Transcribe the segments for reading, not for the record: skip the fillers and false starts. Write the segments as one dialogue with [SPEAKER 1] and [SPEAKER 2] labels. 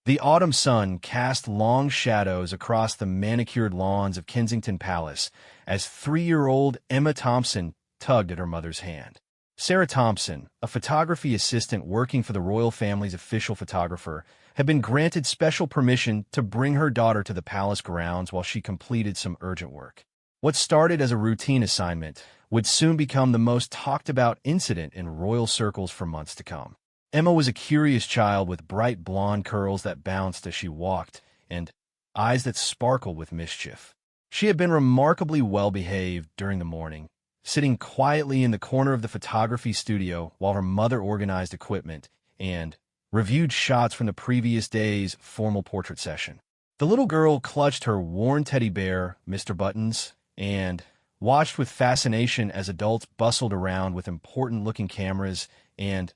[SPEAKER 1] The autumn sun cast long shadows across the manicured lawns of Kensington Palace as 3-year-old Emma Thompson tugged at her mother's hand. Sarah Thompson, a photography assistant working for the royal family's official photographer, had been granted special permission to bring her daughter to the palace grounds while she completed some urgent work. What started as a routine assignment would soon become the most talked-about incident in royal circles for months to come. Emma was a curious child with bright blonde curls that bounced as she walked and eyes that sparkled with mischief. She had been remarkably well-behaved during the morning, sitting quietly in the corner of the photography studio while her mother organized equipment and reviewed shots from the previous day's formal portrait session. The little girl clutched her worn teddy bear, Mr. Buttons, and watched with fascination as adults bustled around with important-looking cameras and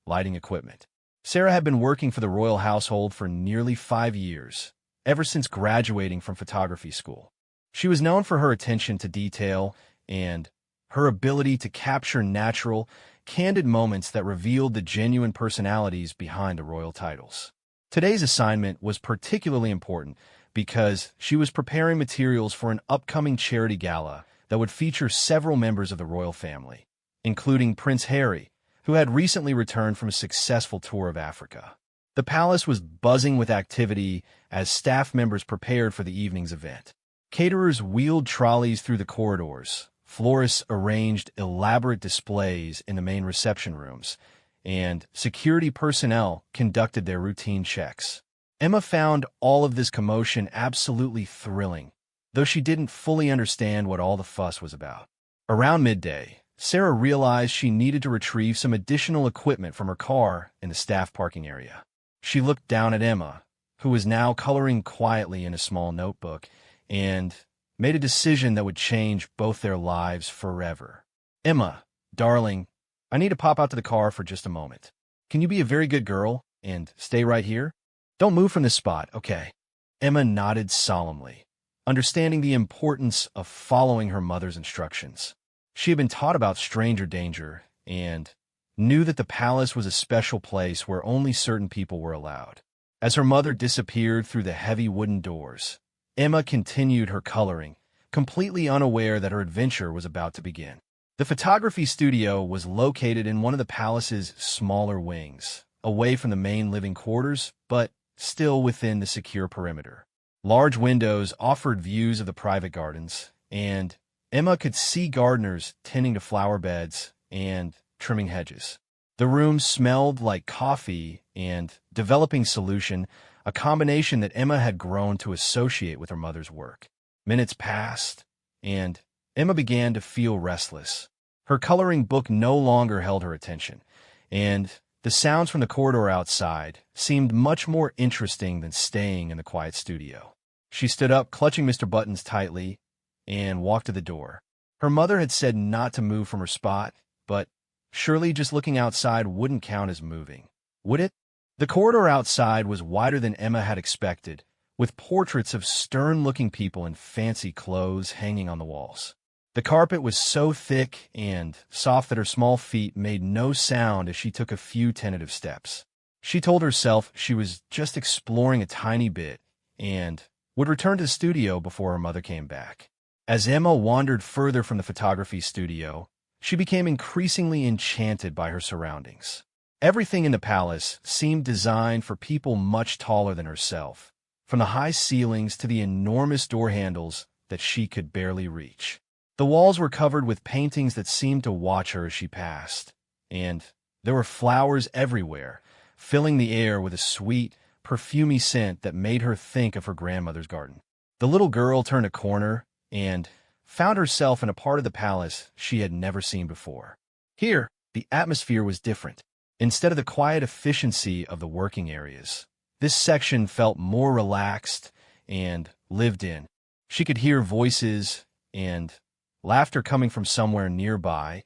[SPEAKER 1] lighting equipment. Sarah had been working for the royal household for nearly 5 years, ever since graduating from photography school. She was known for her attention to detail and her ability to capture natural, candid moments that revealed the genuine personalities behind the royal titles. Today's assignment was particularly important because she was preparing materials for an upcoming charity gala that would feature several members of the royal family, including Prince Harry, who had recently returned from a successful tour of Africa. The palace was buzzing with activity as staff members prepared for the evening's event. Caterers wheeled trolleys through the corridors, florists arranged elaborate displays in the main reception rooms, and security personnel conducted their routine checks. Emma found all of this commotion absolutely thrilling, though she didn't fully understand what all the fuss was about. Around midday, Sarah realized she needed to retrieve some additional equipment from her car in the staff parking area. She looked down at Emma, who was now coloring quietly in a small notebook, and made a decision that would change both their lives forever. "Emma, darling, I need to pop out to the car for just a moment. Can you be a very good girl and stay right here? Don't move from this spot, okay?" Emma nodded solemnly, understanding the importance of following her mother's instructions. She had been taught about stranger danger and knew that the palace was a special place where only certain people were allowed. As her mother disappeared through the heavy wooden doors, Emma continued her coloring, completely unaware that her adventure was about to begin. The photography studio was located in one of the palace's smaller wings, away from the main living quarters, but still within the secure perimeter. Large windows offered views of the private gardens, and Emma could see gardeners tending to flower beds and trimming hedges. The room smelled like coffee and developing solution, a combination that Emma had grown to associate with her mother's work. Minutes passed, and Emma began to feel restless. Her coloring book no longer held her attention, and the sounds from the corridor outside seemed much more interesting than staying in the quiet studio. She stood up, clutching Mr. Buttons tightly, and walked to the door. Her mother had said not to move from her spot, but surely just looking outside wouldn't count as moving, would it? The corridor outside was wider than Emma had expected, with portraits of stern-looking people in fancy clothes hanging on the walls. The carpet was so thick and soft that her small feet made no sound as she took a few tentative steps. She told herself she was just exploring a tiny bit and would return to the studio before her mother came back. As Emma wandered further from the photography studio, she became increasingly enchanted by her surroundings. Everything in the palace seemed designed for people much taller than herself, from the high ceilings to the enormous door handles that she could barely reach. The walls were covered with paintings that seemed to watch her as she passed, and there were flowers everywhere, filling the air with a sweet, perfumey scent that made her think of her grandmother's garden. The little girl turned a corner and found herself in a part of the palace she had never seen before. Here, the atmosphere was different. Instead of the quiet efficiency of the working areas, this section felt more relaxed and lived in. She could hear voices and laughter coming from somewhere nearby,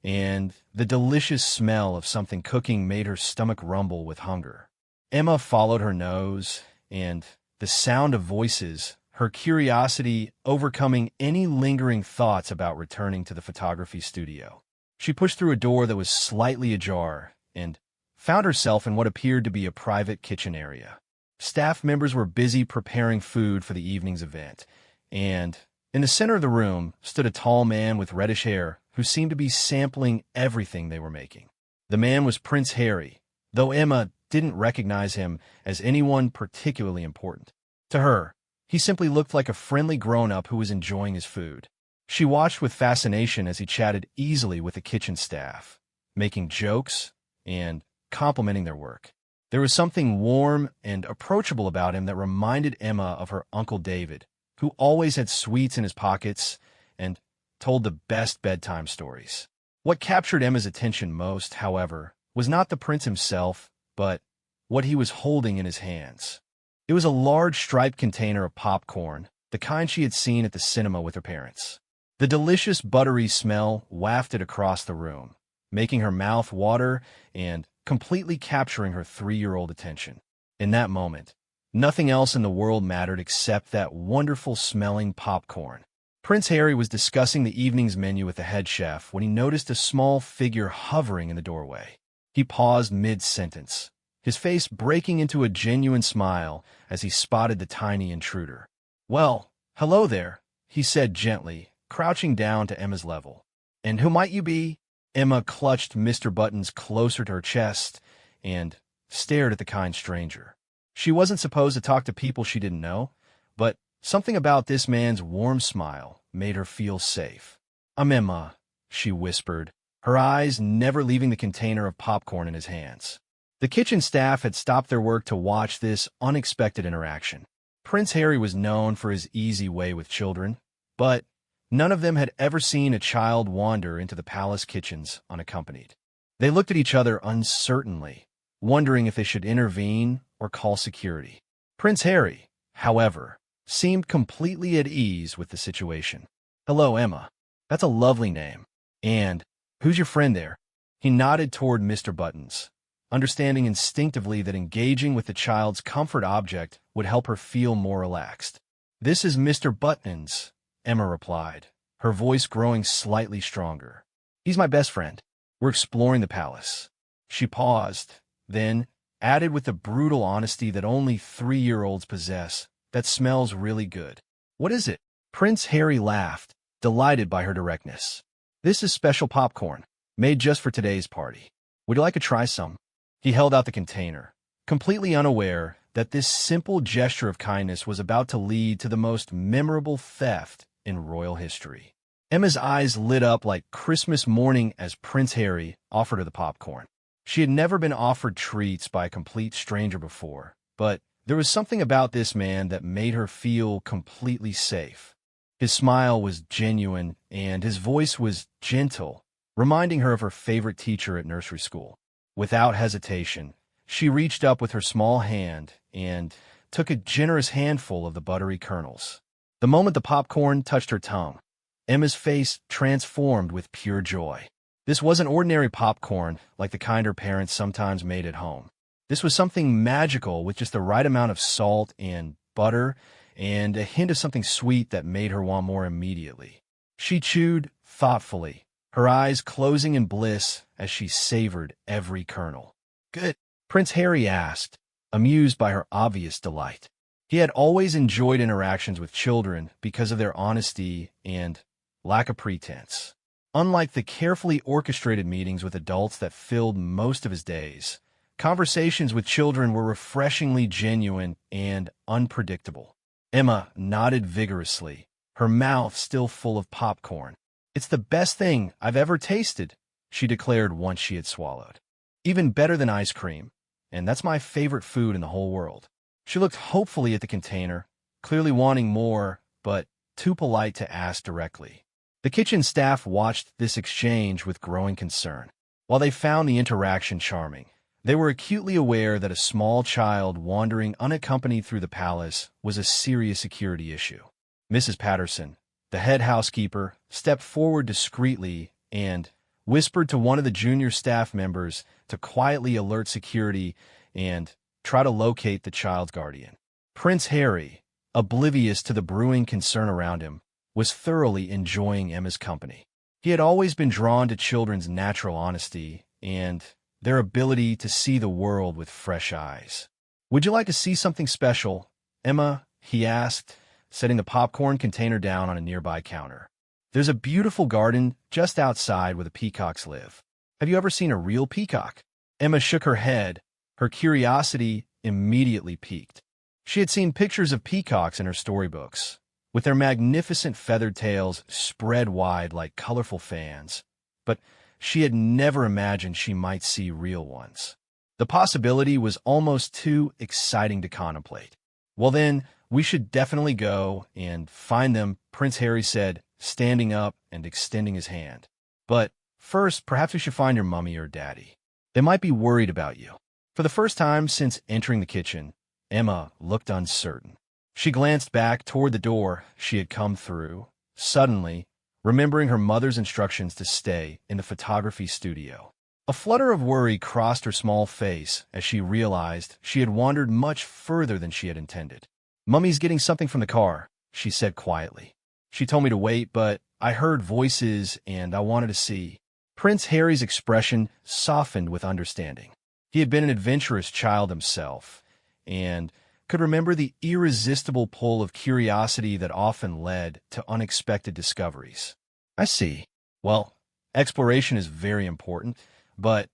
[SPEAKER 1] and the delicious smell of something cooking made her stomach rumble with hunger. Emma followed her nose, and the sound of voices, her curiosity overcoming any lingering thoughts about returning to the photography studio. She pushed through a door that was slightly ajar and found herself in what appeared to be a private kitchen area. Staff members were busy preparing food for the evening's event, and in the center of the room stood a tall man with reddish hair who seemed to be sampling everything they were making. The man was Prince Harry, though Emma didn't recognize him as anyone particularly important. To her, he simply looked like a friendly grown-up who was enjoying his food. She watched with fascination as he chatted easily with the kitchen staff, making jokes and complimenting their work. There was something warm and approachable about him that reminded Emma of her Uncle David, who always had sweets in his pockets and told the best bedtime stories. What captured Emma's attention most, however, was not the prince himself, but what he was holding in his hands. It was a large striped container of popcorn, the kind she had seen at the cinema with her parents. The delicious buttery smell wafted across the room, making her mouth water and completely capturing her 3-year-old attention. In that moment, nothing else in the world mattered except that wonderful-smelling popcorn. Prince Harry was discussing the evening's menu with the head chef when he noticed a small figure hovering in the doorway. He paused mid-sentence, his face breaking into a genuine smile as he spotted the tiny intruder. "Well, hello there," he said gently, crouching down to Emma's level. "And who might you be?" Emma clutched Mr. Buttons closer to her chest and stared at the kind stranger. She wasn't supposed to talk to people she didn't know, but something about this man's warm smile made her feel safe. "I'm Emma," she whispered, her eyes never leaving the container of popcorn in his hands. The kitchen staff had stopped their work to watch this unexpected interaction. Prince Harry was known for his easy way with children, but none of them had ever seen a child wander into the palace kitchens unaccompanied. They looked at each other uncertainly, wondering if they should intervene or call security. Prince Harry, however, seemed completely at ease with the situation. "Hello, Emma. That's a lovely name. And who's your friend there?" He nodded toward Mr. Buttons, understanding instinctively that engaging with the child's comfort object would help her feel more relaxed. "This is Mr. Buttons," Emma replied, her voice growing slightly stronger. "He's my best friend. We're exploring the palace." She paused, then added with the brutal honesty that only 3-year-olds possess, "That smells really good." "What is it?" Prince Harry laughed, delighted by her directness. "This is special popcorn, made just for today's party. Would you like to try some?" He held out the container, completely unaware that this simple gesture of kindness was about to lead to the most memorable theft in royal history. Emma's eyes lit up like Christmas morning as Prince Harry offered her the popcorn. She had never been offered treats by a complete stranger before, but there was something about this man that made her feel completely safe. His smile was genuine, and his voice was gentle, reminding her of her favorite teacher at nursery school. Without hesitation, she reached up with her small hand and took a generous handful of the buttery kernels. The moment the popcorn touched her tongue, Emma's face transformed with pure joy. This wasn't ordinary popcorn like the kind her parents sometimes made at home. This was something magical with just the right amount of salt and butter and a hint of something sweet that made her want more immediately. She chewed thoughtfully, her eyes closing in bliss as she savored every kernel. "Good?" Prince Harry asked, amused by her obvious delight. He had always enjoyed interactions with children because of their honesty and lack of pretense. Unlike the carefully orchestrated meetings with adults that filled most of his days, conversations with children were refreshingly genuine and unpredictable. Emma nodded vigorously, her mouth still full of popcorn. "It's the best thing I've ever tasted," she declared once she had swallowed. "Even better than ice cream, and that's my favorite food in the whole world." She looked hopefully at the container, clearly wanting more, but too polite to ask directly. The kitchen staff watched this exchange with growing concern. While they found the interaction charming, they were acutely aware that a small child wandering unaccompanied through the palace was a serious security issue. Mrs. Patterson, the head housekeeper, stepped forward discreetly and whispered to one of the junior staff members to quietly alert security and try to locate the child's guardian. Prince Harry, oblivious to the brewing concern around him, was thoroughly enjoying Emma's company. He had always been drawn to children's natural honesty and their ability to see the world with fresh eyes. "Would you like to see something special, Emma?" he asked, setting the popcorn container down on a nearby counter. "There's a beautiful garden just outside where the peacocks live. Have you ever seen a real peacock?" Emma shook her head, her curiosity immediately piqued. She had seen pictures of peacocks in her storybooks, with their magnificent feathered tails spread wide like colorful fans, but she had never imagined she might see real ones. The possibility was almost too exciting to contemplate. "Well then, we should definitely go and find them," Prince Harry said, standing up and extending his hand. "But first, perhaps we should find your mummy or daddy. They might be worried about you." For the first time since entering the kitchen, Emma looked uncertain. She glanced back toward the door she had come through, suddenly remembering her mother's instructions to stay in the photography studio. A flutter of worry crossed her small face as she realized she had wandered much further than she had intended. "Mummy's getting something from the car," she said quietly. "She told me to wait, but I heard voices and I wanted to see." Prince Harry's expression softened with understanding. He had been an adventurous child himself, and could remember the irresistible pull of curiosity that often led to unexpected discoveries. "I see. Well, exploration is very important, but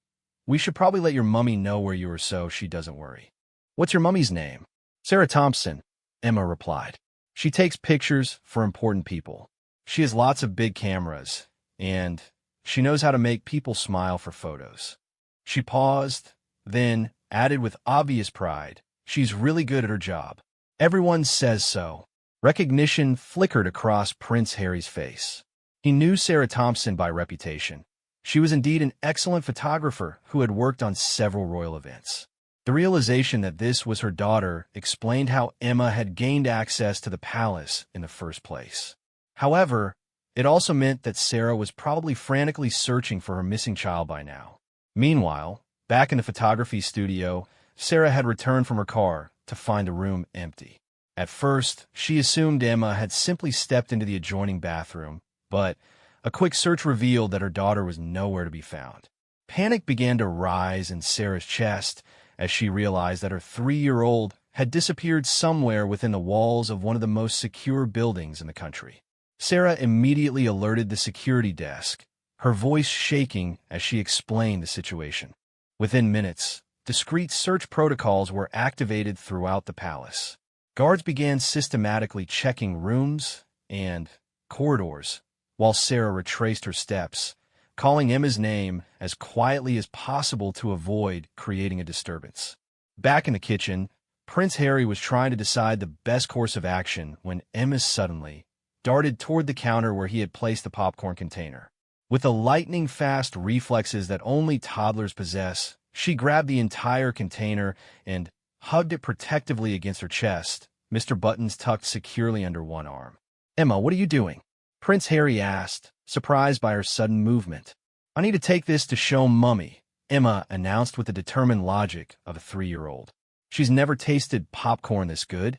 [SPEAKER 1] we should probably let your mummy know where you are so she doesn't worry." "What's your mummy's name?" "Sarah Thompson," Emma replied. "She takes pictures for important people. She has lots of big cameras, and she knows how to make people smile for photos." She paused, then added with obvious pride, "She's really good at her job. Everyone says so." Recognition flickered across Prince Harry's face. He knew Sarah Thompson by reputation. She was indeed an excellent photographer who had worked on several royal events. The realization that this was her daughter explained how Emma had gained access to the palace in the first place. However, it also meant that Sarah was probably frantically searching for her missing child by now. Meanwhile, back in the photography studio, Sarah had returned from her car to find the room empty. At first, she assumed Emma had simply stepped into the adjoining bathroom, but a quick search revealed that her daughter was nowhere to be found. Panic began to rise in Sarah's chest as she realized that her 3-year-old had disappeared somewhere within the walls of one of the most secure buildings in the country. Sarah immediately alerted the security desk, her voice shaking as she explained the situation. Within minutes, discreet search protocols were activated throughout the palace. Guards began systematically checking rooms and corridors, while Sarah retraced her steps, calling Emma's name as quietly as possible to avoid creating a disturbance. Back in the kitchen, Prince Harry was trying to decide the best course of action when Emma suddenly darted toward the counter where he had placed the popcorn container. With the lightning-fast reflexes that only toddlers possess, she grabbed the entire container and hugged it protectively against her chest, Mr. Buttons tucked securely under one arm. "Emma, what are you doing?" Prince Harry asked, surprised by her sudden movement. "I need to take this to show Mummy," Emma announced with the determined logic of a 3-year-old. "She's never tasted popcorn this good,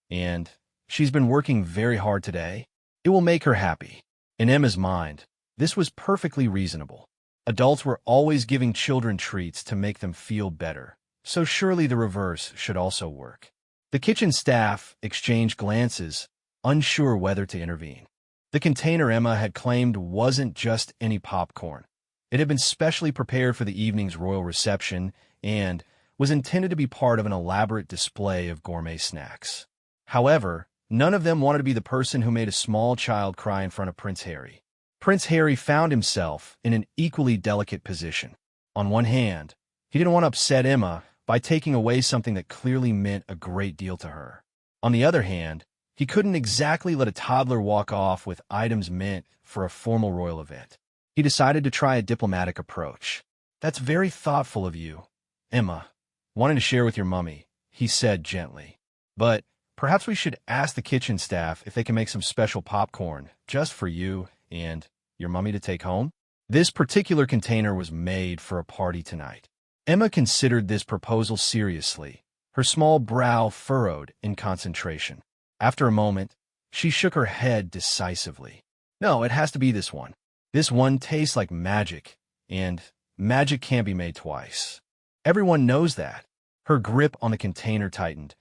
[SPEAKER 1] and she's been working very hard today. It will make her happy." In Emma's mind, this was perfectly reasonable. Adults were always giving children treats to make them feel better, so surely the reverse should also work. The kitchen staff exchanged glances, unsure whether to intervene. The container Emma had claimed wasn't just any popcorn. It had been specially prepared for the evening's royal reception and was intended to be part of an elaborate display of gourmet snacks. However, none of them wanted to be the person who made a small child cry in front of Prince Harry. Prince Harry found himself in an equally delicate position. On one hand, he didn't want to upset Emma by taking away something that clearly meant a great deal to her. On the other hand, he couldn't exactly let a toddler walk off with items meant for a formal royal event. He decided to try a diplomatic approach. "That's very thoughtful of you, Emma, wanting to share with your mummy," he said gently. "But perhaps we should ask the kitchen staff if they can make some special popcorn just for you and your mummy to take home. This particular container was made for a party tonight." Emma considered this proposal seriously, her small brow furrowed in concentration. After a moment, she shook her head decisively. "No, it has to be this one. This one tastes like magic, and magic can't be made twice. Everyone knows that." Her grip on the container tightened,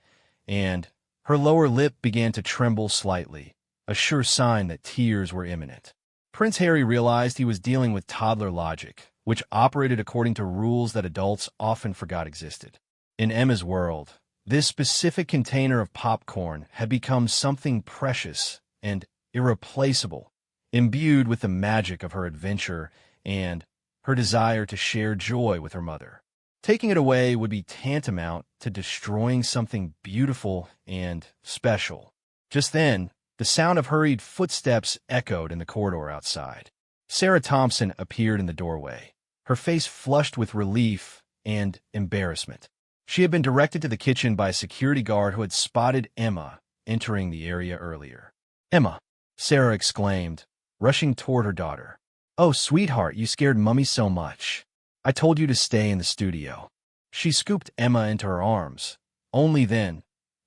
[SPEAKER 1] and her lower lip began to tremble slightly, a sure sign that tears were imminent. Prince Harry realized he was dealing with toddler logic, which operated according to rules that adults often forgot existed. In Emma's world, this specific container of popcorn had become something precious and irreplaceable, imbued with the magic of her adventure and her desire to share joy with her mother. Taking it away would be tantamount to destroying something beautiful and special. Just then, the sound of hurried footsteps echoed in the corridor outside. Sarah Thompson appeared in the doorway, her face flushed with relief and embarrassment. She had been directed to the kitchen by a security guard who had spotted Emma entering the area earlier. "Emma," Sarah exclaimed, rushing toward her daughter. "Oh, sweetheart, you scared Mummy so much. I told you to stay in the studio." She scooped Emma into her arms, only then,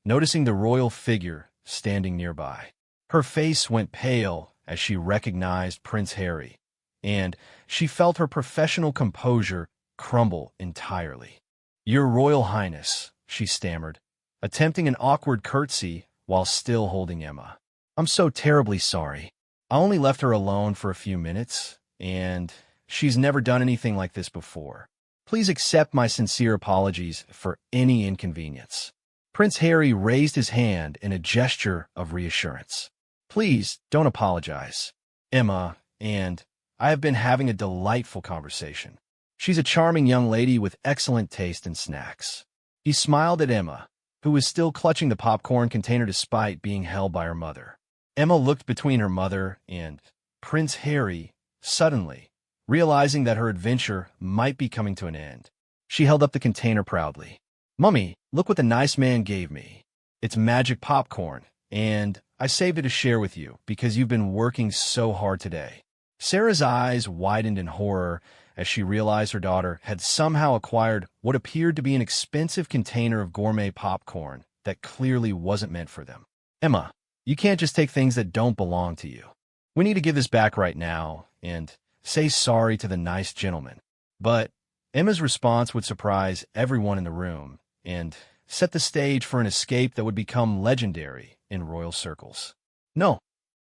[SPEAKER 1] noticing the royal figure standing nearby. Her face went pale as she recognized Prince Harry, and she felt her professional composure crumble entirely. "Your Royal Highness," she stammered, attempting an awkward curtsy while still holding Emma. "I'm so terribly sorry. I only left her alone for a few minutes, and she's never done anything like this before. Please accept my sincere apologies for any inconvenience." Prince Harry raised his hand in a gesture of reassurance. "Please, don't apologize, Emma, and I have been having a delightful conversation. She's a charming young lady with excellent taste in snacks." He smiled at Emma, who was still clutching the popcorn container despite being held by her mother. Emma looked between her mother and Prince Harry, suddenly, realizing that her adventure might be coming to an end. She held up the container proudly. "Mummy, look what the nice man gave me. It's magic popcorn, and I saved it to share with you because you've been working so hard today." Sarah's eyes widened in horror as she realized her daughter had somehow acquired what appeared to be an expensive container of gourmet popcorn that clearly wasn't meant for them. "Emma, you can't just take things that don't belong to you. We need to give this back right now and say sorry to the nice gentleman." But Emma's response would surprise everyone in the room and set the stage for an escape that would become legendary in royal circles. "No,"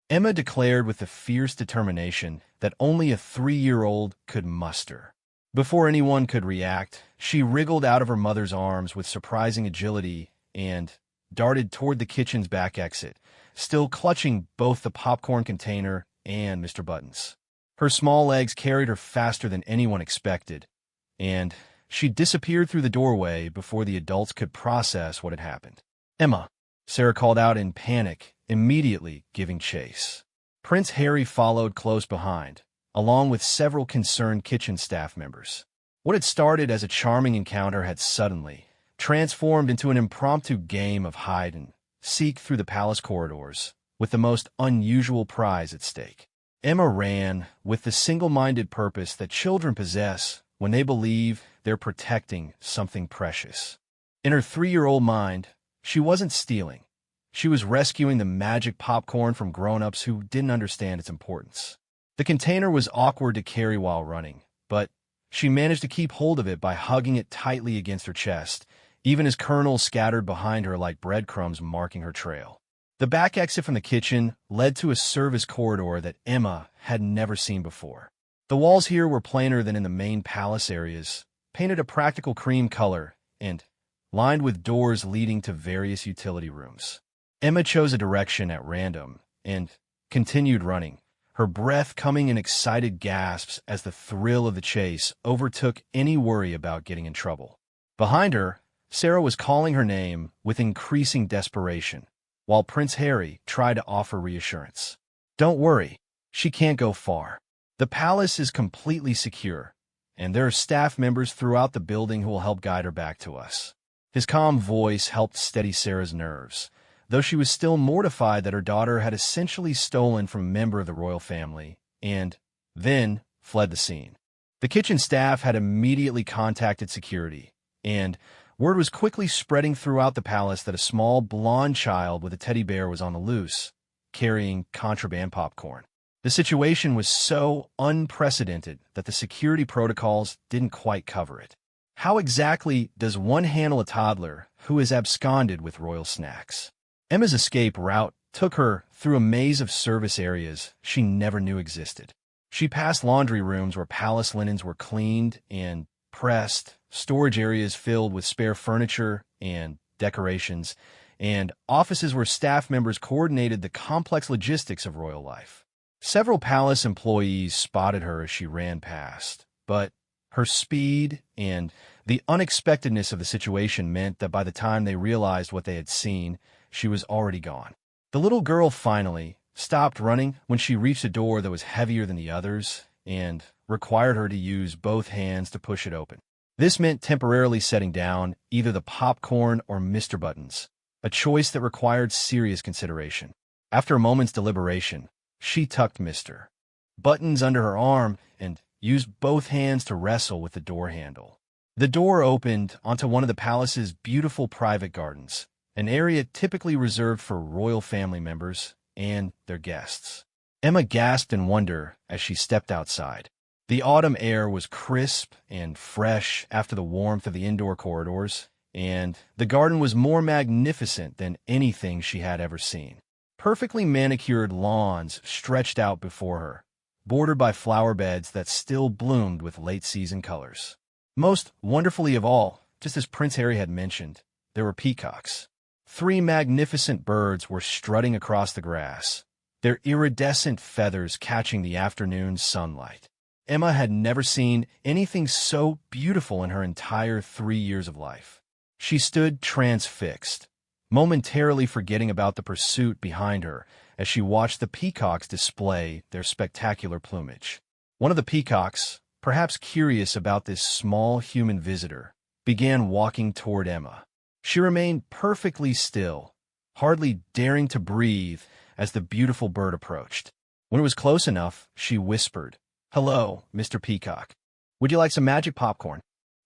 [SPEAKER 1] Emma declared with the fierce determination that only a 3-year-old could muster. Before anyone could react, she wriggled out of her mother's arms with surprising agility and darted toward the kitchen's back exit, still clutching both the popcorn container and Mr. Buttons. Her small legs carried her faster than anyone expected, and she disappeared through the doorway before the adults could process what had happened. "Emma," Sarah called out in panic, immediately giving chase. Prince Harry followed close behind, along with several concerned kitchen staff members. What had started as a charming encounter had suddenly transformed into an impromptu game of hide and seek through the palace corridors, with the most unusual prize at stake. Emma ran with the single-minded purpose that children possess when they believe they're protecting something precious. In her 3-year-old mind, she wasn't stealing. She was rescuing the magic popcorn from grown-ups who didn't understand its importance. The container was awkward to carry while running, but she managed to keep hold of it by hugging it tightly against her chest, even as kernels scattered behind her like breadcrumbs marking her trail. The back exit from the kitchen led to a service corridor that Emma had never seen before. The walls here were plainer than in the main palace areas, painted a practical cream color, and lined with doors leading to various utility rooms. Emma chose a direction at random and continued running, her breath coming in excited gasps as the thrill of the chase overtook any worry about getting in trouble. Behind her, Sarah was calling her name with increasing desperation, while Prince Harry tried to offer reassurance. "Don't worry, she can't go far. The palace is completely secure, and there are staff members throughout the building who will help guide her back to us." His calm voice helped steady Sarah's nerves, though she was still mortified that her daughter had essentially stolen from a member of the royal family and then fled the scene. The kitchen staff had immediately contacted security, and word was quickly spreading throughout the palace that a small blonde child with a teddy bear was on the loose, carrying contraband popcorn. The situation was so unprecedented that the security protocols didn't quite cover it. How exactly does one handle a toddler who has absconded with royal snacks? Emma's escape route took her through a maze of service areas she never knew existed. She passed laundry rooms where palace linens were cleaned and pressed, storage areas filled with spare furniture and decorations, and offices where staff members coordinated the complex logistics of royal life. Several palace employees spotted her as she ran past, but her speed and the unexpectedness of the situation meant that by the time they realized what they had seen, she was already gone. The little girl finally stopped running when she reached a door that was heavier than the others and required her to use both hands to push it open. This meant temporarily setting down either the popcorn or Mr. Buttons, a choice that required serious consideration. After a moment's deliberation, she tucked Mr. Buttons under her arm and used both hands to wrestle with the door handle. The door opened onto one of the palace's beautiful private gardens, an area typically reserved for royal family members and their guests. Emma gasped in wonder as she stepped outside. The autumn air was crisp and fresh after the warmth of the indoor corridors, and the garden was more magnificent than anything she had ever seen. Perfectly manicured lawns stretched out before her, bordered by flower beds that still bloomed with late-season colors. Most wonderfully of all, just as Prince Harry had mentioned, there were peacocks. 3 magnificent birds were strutting across the grass, their iridescent feathers catching the afternoon sunlight. Emma had never seen anything so beautiful in her entire 3 years of life. She stood transfixed, momentarily forgetting about the pursuit behind her as she watched the peacocks display their spectacular plumage. One of the peacocks, perhaps curious about this small human visitor, began walking toward Emma. She remained perfectly still, hardly daring to breathe as the beautiful bird approached. When it was close enough, she whispered, "Hello, Mr. Peacock. Would you like some magic popcorn?"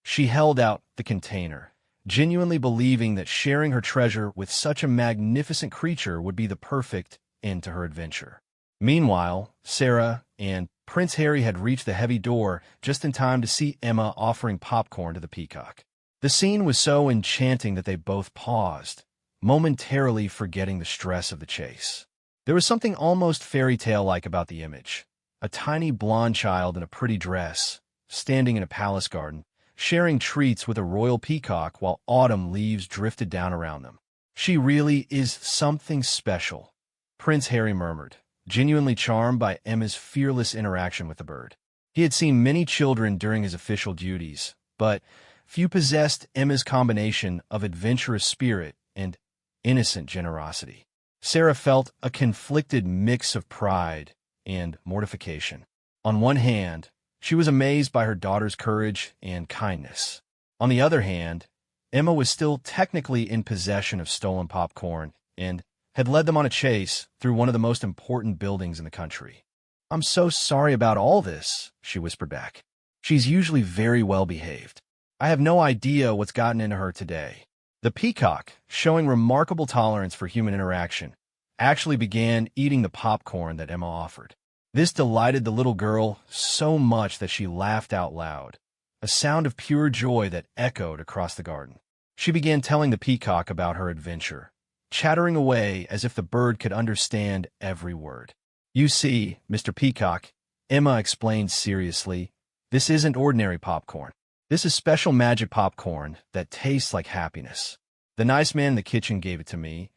[SPEAKER 1] She held out the container, genuinely believing that sharing her treasure with such a magnificent creature would be the perfect end to her adventure. Meanwhile, Sarah and Prince Harry had reached the heavy door just in time to see Emma offering popcorn to the peacock. The scene was so enchanting that they both paused, momentarily forgetting the stress of the chase. There was something almost fairy tale-like about the image. A tiny blonde child in a pretty dress, standing in a palace garden, sharing treats with a royal peacock while autumn leaves drifted down around them. "She really is something special," Prince Harry murmured, genuinely charmed by Emma's fearless interaction with the bird. He had seen many children during his official duties, but few possessed Emma's combination of adventurous spirit and innocent generosity. Sarah felt a conflicted mix of pride and mortification. On one hand, she was amazed by her daughter's courage and kindness. On the other hand, Emma was still technically in possession of stolen popcorn and had led them on a chase through one of the most important buildings in the country. "I'm so sorry about all this," she whispered back. "She's usually very well behaved. I have no idea what's gotten into her today." The peacock, showing remarkable tolerance for human interaction, actually began eating the popcorn that Emma offered. This delighted the little girl so much that she laughed out loud, a sound of pure joy that echoed across the garden. She began telling the peacock about her adventure, chattering away as if the bird could understand every word. "You see, Mr. Peacock," Emma explained seriously, "this isn't ordinary popcorn. This is special magic popcorn that tastes like happiness. The nice man in the kitchen gave it to me,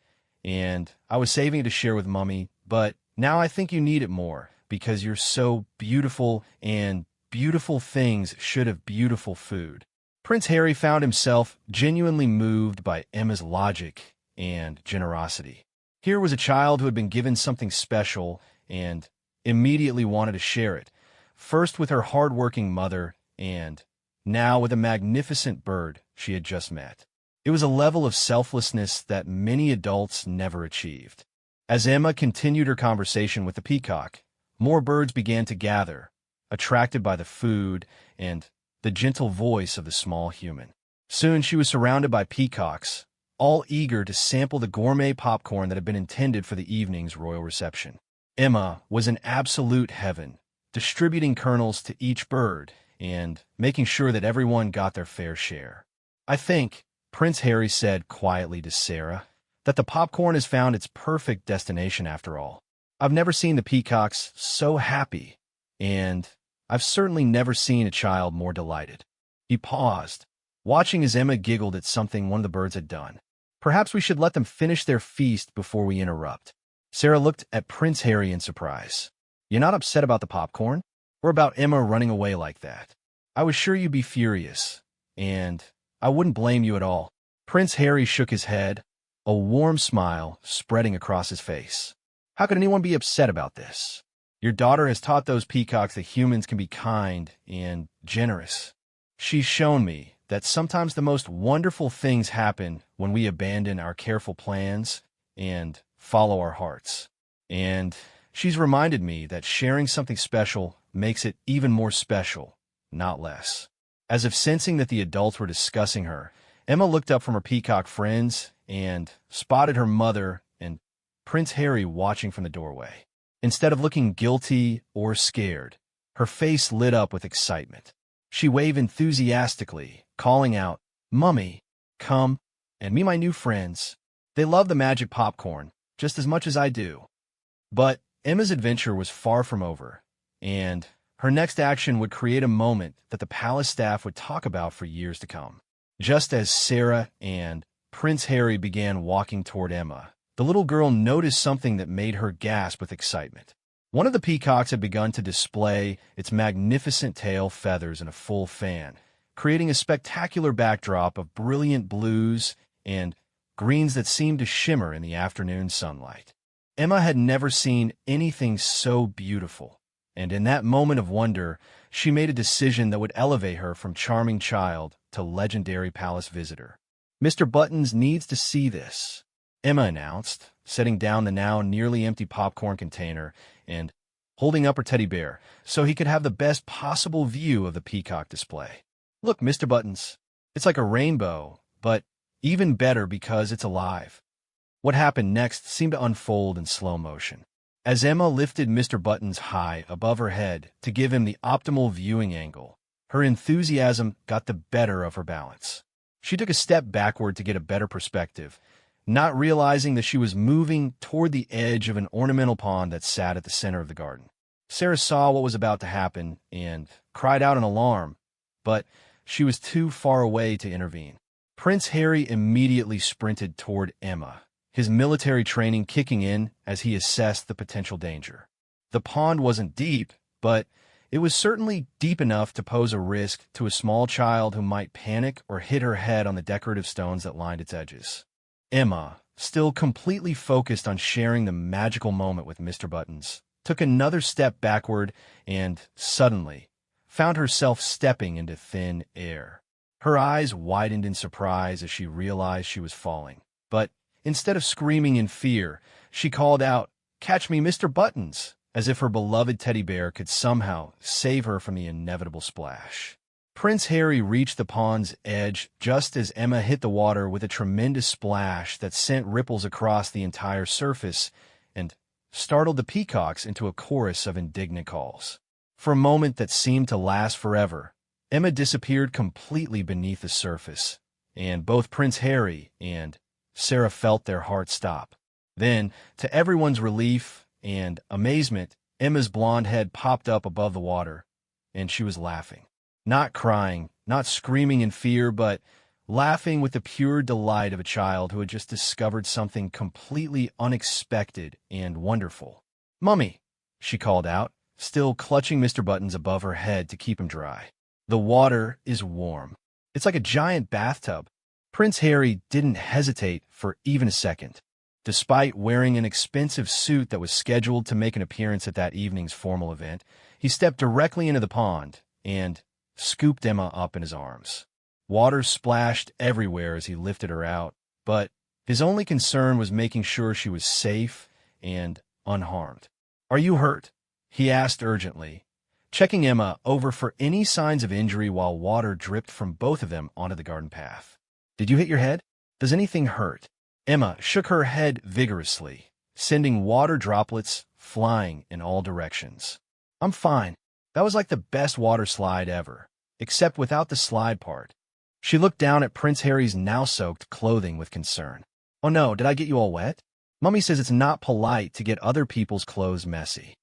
[SPEAKER 1] and I was saving it to share with Mummy, but now I think you need it more because you're so beautiful, and beautiful things should have beautiful food." Prince Harry found himself genuinely moved by Emma's logic and generosity. Here was a child who had been given something special and immediately wanted to share it, first with her hard-working mother and now with a magnificent bird she had just met. It was a level of selflessness that many adults never achieved. As Emma continued her conversation with the peacock, more birds began to gather, attracted by the food and the gentle voice of the small human. Soon she was surrounded by peacocks, all eager to sample the gourmet popcorn that had been intended for the evening's royal reception. Emma was in absolute heaven, distributing kernels to each bird and making sure that everyone got their fair share. I think, Prince Harry said quietly to Sarah, that the popcorn has found its perfect destination after all. I've never seen the peacocks so happy, and I've certainly never seen a child more delighted. He paused, watching as Emma giggled at something one of the birds had done. Perhaps we should let them finish their feast before we interrupt. Sarah looked at Prince Harry in surprise. You're not upset about the popcorn? Or about Emma running away like that? I was sure you'd be furious, and I wouldn't blame you at all. Prince Harry shook his head, a warm smile spreading across his face. How could anyone be upset about this? Your daughter has taught those peacocks that humans can be kind and generous. She's shown me that sometimes the most wonderful things happen when we abandon our careful plans and follow our hearts. And she's reminded me that sharing something special makes it even more special, not less. As if sensing that the adults were discussing her, Emma looked up from her peacock friends and spotted her mother and Prince Harry watching from the doorway. Instead of looking guilty or scared, her face lit up with excitement. She waved enthusiastically, calling out, "Mummy, come, and meet my new friends. They love the magic popcorn, just as much as I do." But Emma's adventure was far from over, and her next action would create a moment that the palace staff would talk about for years to come. Just as Sarah and Prince Harry began walking toward Emma, the little girl noticed something that made her gasp with excitement. One of the peacocks had begun to display its magnificent tail feathers in a full fan, creating a spectacular backdrop of brilliant blues and greens that seemed to shimmer in the afternoon sunlight. Emma had never seen anything so beautiful, and in that moment of wonder, she made a decision that would elevate her from charming child to legendary palace visitor. "Mr. Buttons needs to see this," Emma announced, setting down the now nearly empty popcorn container and holding up her teddy bear so he could have the best possible view of the peacock display. "Look, Mr. Buttons, it's like a rainbow, but even better because it's alive." What happened next seemed to unfold in slow motion. As Emma lifted Mr. Buttons high above her head to give him the optimal viewing angle, her enthusiasm got the better of her balance. She took a step backward to get a better perspective, not realizing that she was moving toward the edge of an ornamental pond that sat at the center of the garden. Sarah saw what was about to happen and cried out in alarm, but she was too far away to intervene. Prince Harry immediately sprinted toward Emma, his military training kicking in as he assessed the potential danger. The pond wasn't deep, but it was certainly deep enough to pose a risk to a small child who might panic or hit her head on the decorative stones that lined its edges. Emma, still completely focused on sharing the magical moment with Mr. Buttons, took another step backward and, suddenly, found herself stepping into thin air. Her eyes widened in surprise as she realized she was falling. But instead of screaming in fear, she called out, "Catch me, Mr. Buttons," as if her beloved teddy bear could somehow save her from the inevitable splash. Prince Harry reached the pond's edge just as Emma hit the water with a tremendous splash that sent ripples across the entire surface and startled the peacocks into a chorus of indignant calls. For a moment that seemed to last forever, Emma disappeared completely beneath the surface, and both Prince Harry and Sarah felt their hearts stop. Then, to everyone's relief and amazement, Emma's blonde head popped up above the water, and she was laughing. Not crying, not screaming in fear, but laughing with the pure delight of a child who had just discovered something completely unexpected and wonderful. "Mummy," she called out, still clutching Mr. Buttons above her head to keep him dry. "The water is warm. It's like a giant bathtub." Prince Harry didn't hesitate for even a second. Despite wearing an expensive suit that was scheduled to make an appearance at that evening's formal event, he stepped directly into the pond and scooped Emma up in his arms. Water splashed everywhere as he lifted her out, but his only concern was making sure she was safe and unharmed. "Are you hurt?" he asked urgently, checking Emma over for any signs of injury while water dripped from both of them onto the garden path. "Did you hit your head? Does anything hurt?" Emma shook her head vigorously, sending water droplets flying in all directions. "I'm fine. That was like the best water slide ever, except without the slide part. She looked down at Prince Harry's now-soaked clothing with concern. Oh no, did I get you all wet? Mummy says it's not polite to get other people's clothes messy.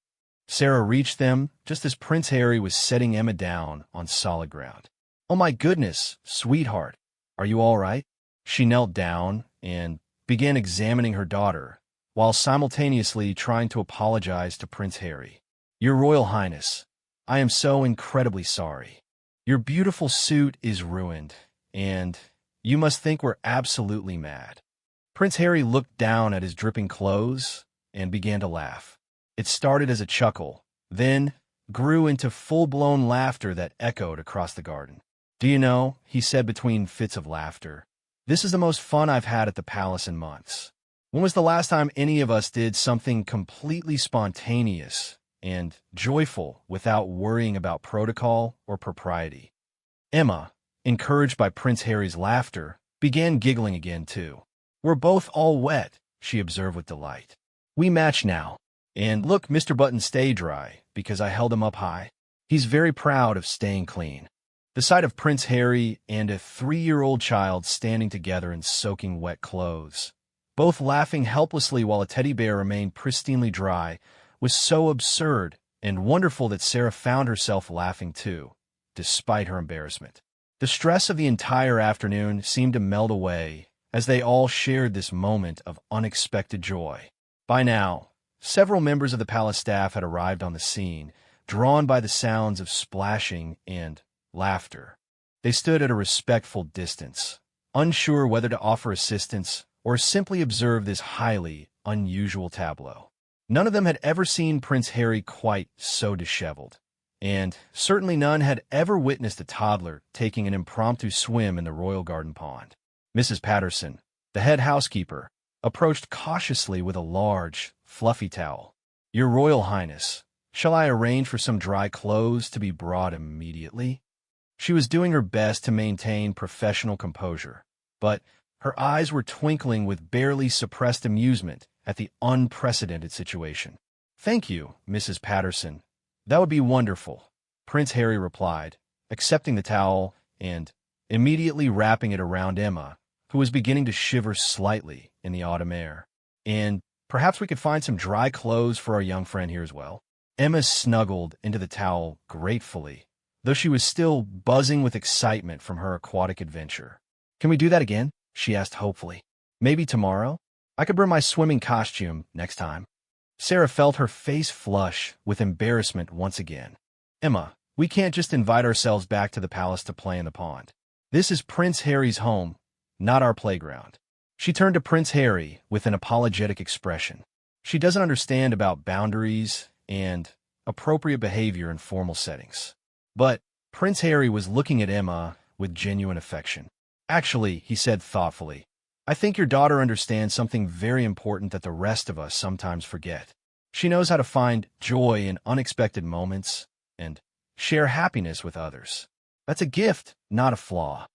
[SPEAKER 1] Sarah reached them just as Prince Harry was setting Emma down on solid ground. Oh my goodness, sweetheart, are you all right? She knelt down and began examining her daughter, while simultaneously trying to apologize to Prince Harry. Your Royal Highness, I am so incredibly sorry. Your beautiful suit is ruined, and you must think we're absolutely mad. Prince Harry looked down at his dripping clothes and began to laugh. It started as a chuckle, then grew into full-blown laughter that echoed across the garden. Do you know, he said between fits of laughter, this is the most fun I've had at the palace in months. When was the last time any of us did something completely spontaneous and joyful without worrying about protocol or propriety? Emma, encouraged by Prince Harry's laughter, began giggling again too. We're both all wet, she observed with delight. We match now. And look, Mr. Button stay dry, because I held him up high. He's very proud of staying clean. The sight of Prince Harry and a 3-year-old child standing together in soaking wet clothes, both laughing helplessly while a teddy bear remained pristinely dry, was so absurd and wonderful that Sarah found herself laughing too, despite her embarrassment. The stress of the entire afternoon seemed to melt away as they all shared this moment of unexpected joy. By now, several members of the palace staff had arrived on the scene, drawn by the sounds of splashing and laughter. They stood at a respectful distance, unsure whether to offer assistance or simply observe this highly unusual tableau. None of them had ever seen Prince Harry quite so disheveled, and certainly none had ever witnessed a toddler taking an impromptu swim in the royal garden pond. Mrs. Patterson, the head housekeeper, approached cautiously with a large, fluffy towel. Your Royal Highness, shall I arrange for some dry clothes to be brought immediately? She was doing her best to maintain professional composure, but her eyes were twinkling with barely suppressed amusement at the unprecedented situation. Thank you, Mrs. Patterson. That would be wonderful, Prince Harry replied, accepting the towel and immediately wrapping it around Emma, who was beginning to shiver slightly in the autumn air. And perhaps we could find some dry clothes for our young friend here as well. Emma snuggled into the towel gratefully, though she was still buzzing with excitement from her aquatic adventure. Can we do that again? She asked hopefully. Maybe tomorrow? I could bring my swimming costume next time. Sarah felt her face flush with embarrassment once again. Emma, we can't just invite ourselves back to the palace to play in the pond. This is Prince Harry's home, not our playground. She turned to Prince Harry with an apologetic expression. She doesn't understand about boundaries and appropriate behavior in formal settings. But Prince Harry was looking at Emma with genuine affection. Actually, he said thoughtfully, I think your daughter understands something very important that the rest of us sometimes forget. She knows how to find joy in unexpected moments and share happiness with others. That's a gift, not a flaw.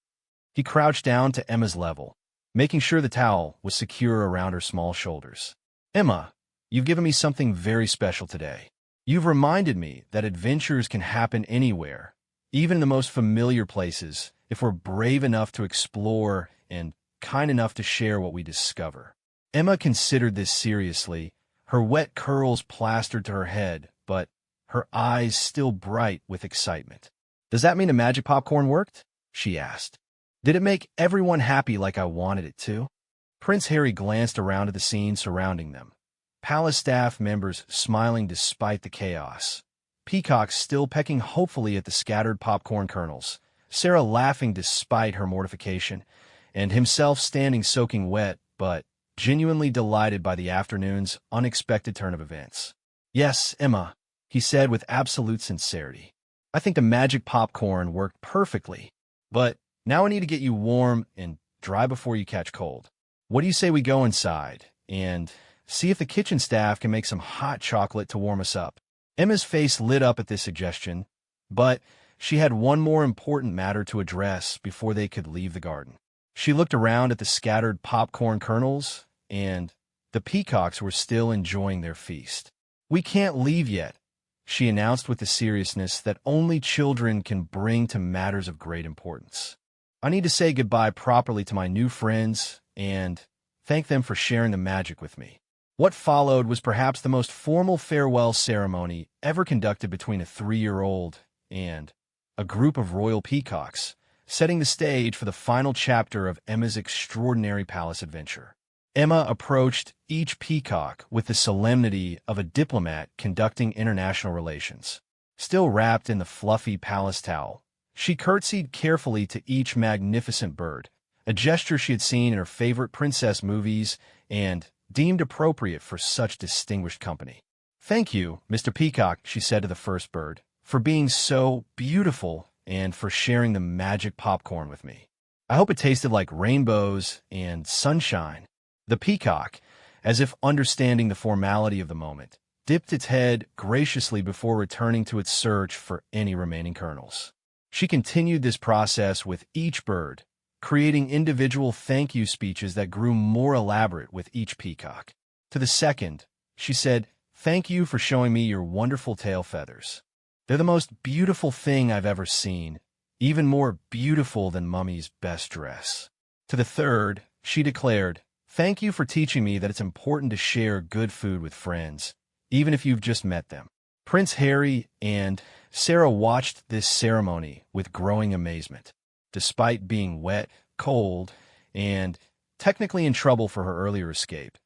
[SPEAKER 1] He crouched down to Emma's level, making sure the towel was secure around her small shoulders. Emma, you've given me something very special today. You've reminded me that adventures can happen anywhere, even in the most familiar places, if we're brave enough to explore and kind enough to share what we discover. Emma considered this seriously, her wet curls plastered to her head, but her eyes still bright with excitement. Does that mean the magic popcorn worked? She asked. Did it make everyone happy like I wanted it to? Prince Harry glanced around at the scene surrounding them. Palace staff members smiling despite the chaos. Peacocks still pecking hopefully at the scattered popcorn kernels. Sarah laughing despite her mortification, and himself standing soaking wet, but genuinely delighted by the afternoon's unexpected turn of events. Yes, Emma, he said with absolute sincerity. I think the magic popcorn worked perfectly, but now I need to get you warm and dry before you catch cold. What do you say we go inside and see if the kitchen staff can make some hot chocolate to warm us up? Emma's face lit up at this suggestion, but she had one more important matter to address before they could leave the garden. She looked around at the scattered popcorn kernels, and the peacocks were still enjoying their feast. We can't leave yet, she announced with the seriousness that only children can bring to matters of great importance. I need to say goodbye properly to my new friends and thank them for sharing the magic with me. What followed was perhaps the most formal farewell ceremony ever conducted between a 3-year-old and a group of royal peacocks, setting the stage for the final chapter of Emma's extraordinary palace adventure. Emma approached each peacock with the solemnity of a diplomat conducting international relations. Still wrapped in the fluffy palace towel, she curtsied carefully to each magnificent bird, a gesture she had seen in her favorite princess movies and deemed appropriate for such distinguished company. "Thank you, Mr. Peacock," she said to the first bird, "for being so beautiful and for sharing the magic popcorn with me. I hope it tasted like rainbows and sunshine." The peacock, as if understanding the formality of the moment, dipped its head graciously before returning to its search for any remaining kernels. She continued this process with each bird, creating individual thank you speeches that grew more elaborate with each peacock. To the second, she said, "Thank you for showing me your wonderful tail feathers. They're the most beautiful thing I've ever seen, even more beautiful than Mummy's best dress." To the third, she declared, "Thank you for teaching me that it's important to share good food with friends, even if you've just met them." Prince Harry and Sarah watched this ceremony with growing amazement. Despite being wet, cold, and technically in trouble for her earlier escape,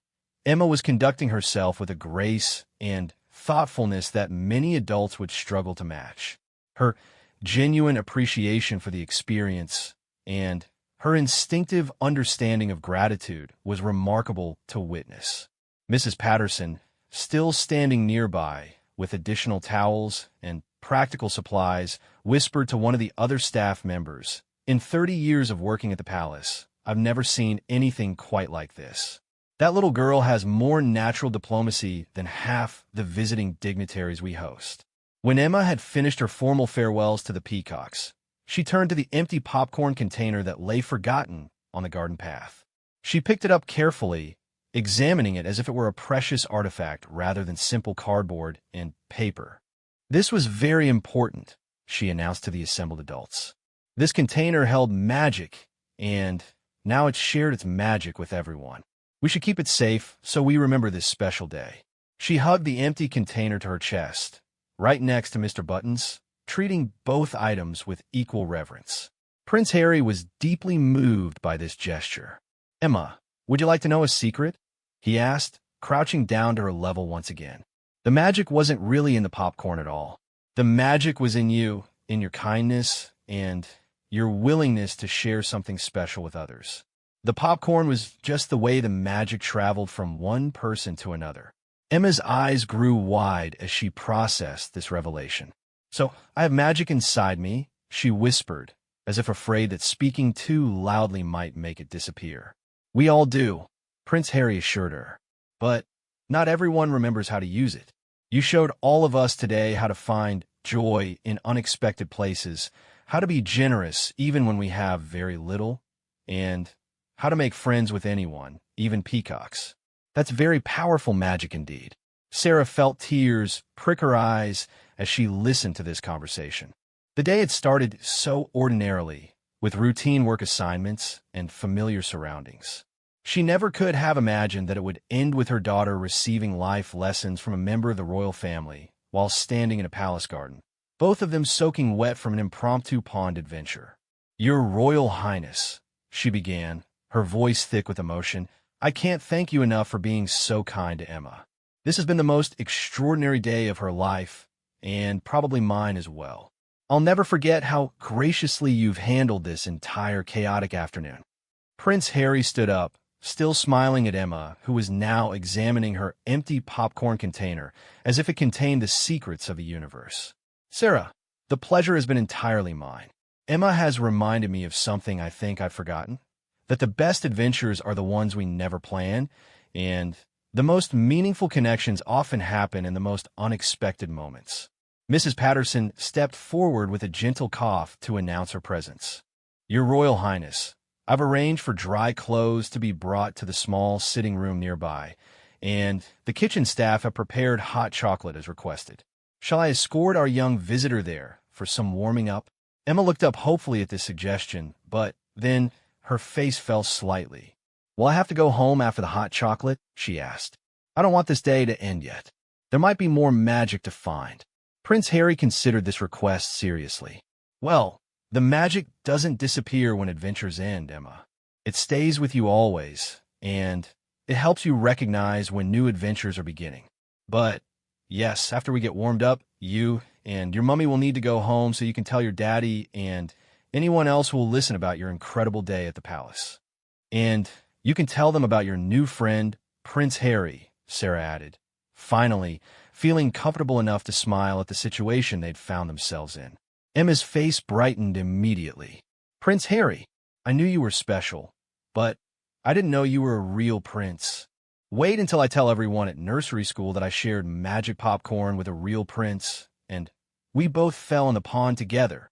[SPEAKER 1] Emma was conducting herself with a grace and thoughtfulness that many adults would struggle to match. Her genuine appreciation for the experience and her instinctive understanding of gratitude was remarkable to witness. Mrs. Patterson, still standing nearby with additional towels and practical supplies, whispered to one of the other staff members, "In 30 years of working at the palace, I've never seen anything quite like this. That little girl has more natural diplomacy than half the visiting dignitaries we host." When Emma had finished her formal farewells to the peacocks, she turned to the empty popcorn container that lay forgotten on the garden path. She picked it up carefully, examining it as if it were a precious artifact rather than simple cardboard and paper. "This was very important," she announced to the assembled adults. "This container held magic, and now it's shared its magic with everyone. We should keep it safe so we remember this special day." She hugged the empty container to her chest, right next to Mr. Button's, treating both items with equal reverence. Prince Harry was deeply moved by this gesture. "Emma, would you like to know a secret?" he asked, crouching down to her level once again. "The magic wasn't really in the popcorn at all. The magic was in you, in your kindness, and your willingness to share something special with others. The popcorn was just the way the magic traveled from one person to another." Emma's eyes grew wide as she processed this revelation. "So, I have magic inside me," she whispered, as if afraid that speaking too loudly might make it disappear. "We all do," Prince Harry assured her. "But not everyone remembers how to use it. You showed all of us today how to find joy in unexpected places, how to be generous even when we have very little, and how to make friends with anyone, even peacocks. That's very powerful magic indeed." Sarah felt tears prick her eyes as she listened to this conversation. The day had started so ordinarily, with routine work assignments and familiar surroundings. She never could have imagined that it would end with her daughter receiving life lessons from a member of the royal family while standing in a palace garden, both of them soaking wet from an impromptu pond adventure. "Your Royal Highness," she began, her voice thick with emotion, "I can't thank you enough for being so kind to Emma. This has been the most extraordinary day of her life, and probably mine as well. I'll never forget how graciously you've handled this entire chaotic afternoon." Prince Harry stood up, still smiling at Emma, who was now examining her empty popcorn container as if it contained the secrets of the universe. "Sarah, the pleasure has been entirely mine. Emma has reminded me of something I think I've forgotten, that the best adventures are the ones we never plan, and the most meaningful connections often happen in the most unexpected moments." Mrs. Patterson stepped forward with a gentle cough to announce her presence. "Your Royal Highness, I've arranged for dry clothes to be brought to the small sitting room nearby, and the kitchen staff have prepared hot chocolate as requested." Shall I escort our young visitor there for some warming up? Emma looked up hopefully at this suggestion, but then her face fell slightly. Will I have to go home after the hot chocolate? She asked. I don't want this day to end yet. There might be more magic to find. Prince Harry considered this request seriously. Well, the magic doesn't disappear when adventures end, Emma. It stays with you always, and it helps you recognize when new adventures are beginning. But, yes, after we get warmed up, you and your mummy will need to go home so you can tell your daddy and anyone else who will listen about your incredible day at the palace. And you can tell them about your new friend, Prince Harry, Sarah added, finally feeling comfortable enough to smile at the situation they'd found themselves in. Emma's face brightened immediately. Prince Harry, I knew you were special, but I didn't know you were a real prince. Wait until I tell everyone at nursery school that I shared magic popcorn with a real prince, and we both fell in the pond together.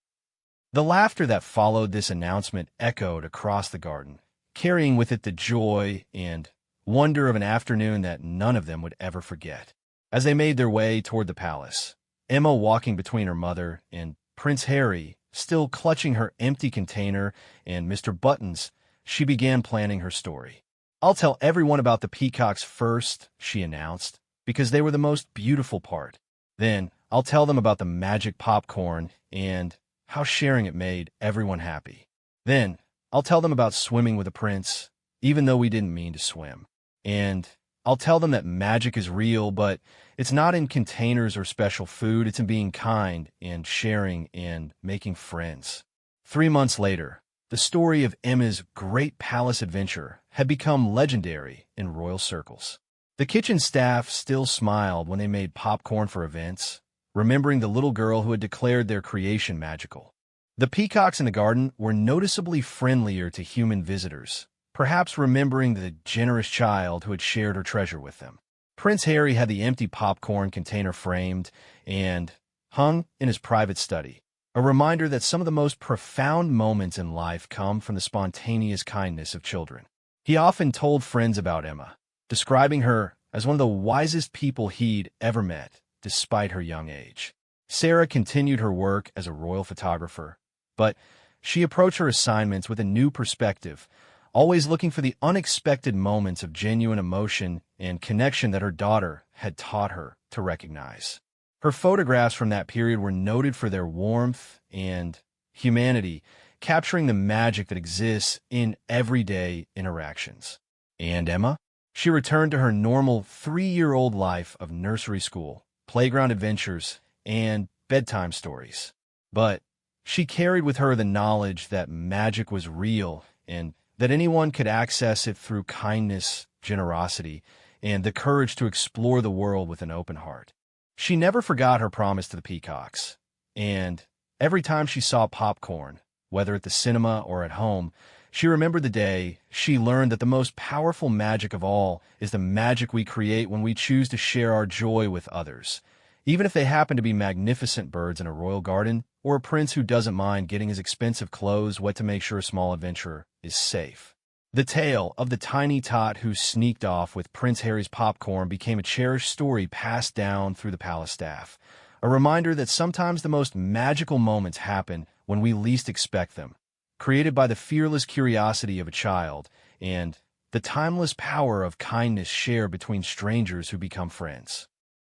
[SPEAKER 1] The laughter that followed this announcement echoed across the garden, carrying with it the joy and wonder of an afternoon that none of them would ever forget. As they made their way toward the palace, Emma walking between her mother and Prince Harry, still clutching her empty container and Mr. Buttons, she began planning her story. I'll tell everyone about the peacocks first, she announced, because they were the most beautiful part. Then I'll tell them about the magic popcorn and how sharing it made everyone happy. Then I'll tell them about swimming with a prince, even though we didn't mean to swim. And I'll tell them that magic is real, but it's not in containers or special food. It's in being kind and sharing and making friends. 3 months later, the story of Emma's great palace adventure had become legendary in royal circles. The kitchen staff still smiled when they made popcorn for events, remembering the little girl who had declared their creation magical. The peacocks in the garden were noticeably friendlier to human visitors, perhaps remembering the generous child who had shared her treasure with them. Prince Harry had the empty popcorn container framed and hung in his private study, a reminder that some of the most profound moments in life come from the spontaneous kindness of children. He often told friends about Emma, describing her as one of the wisest people he'd ever met, despite her young age. Sarah continued her work as a royal photographer, but she approached her assignments with a new perspective, always looking for the unexpected moments of genuine emotion and connection that her daughter had taught her to recognize. Her photographs from that period were noted for their warmth and humanity, capturing the magic that exists in everyday interactions. And Emma? She returned to her normal 3-year-old life of nursery school, playground adventures, and bedtime stories. But she carried with her the knowledge that magic was real and that anyone could access it through kindness, generosity, and the courage to explore the world with an open heart. She never forgot her promise to the peacocks, and every time she saw popcorn, whether at the cinema or at home, she remembered the day she learned that the most powerful magic of all is the magic we create when we choose to share our joy with others, even if they happen to be magnificent birds in a royal garden or a prince who doesn't mind getting his expensive clothes wet to make sure a small adventurer is safe. The tale of the tiny tot who sneaked off with Prince Harry's popcorn became a cherished story passed down through the palace staff, a reminder that sometimes the most magical moments happen when we least expect them, created by the fearless curiosity of a child and the timeless power of kindness shared between strangers who become friends.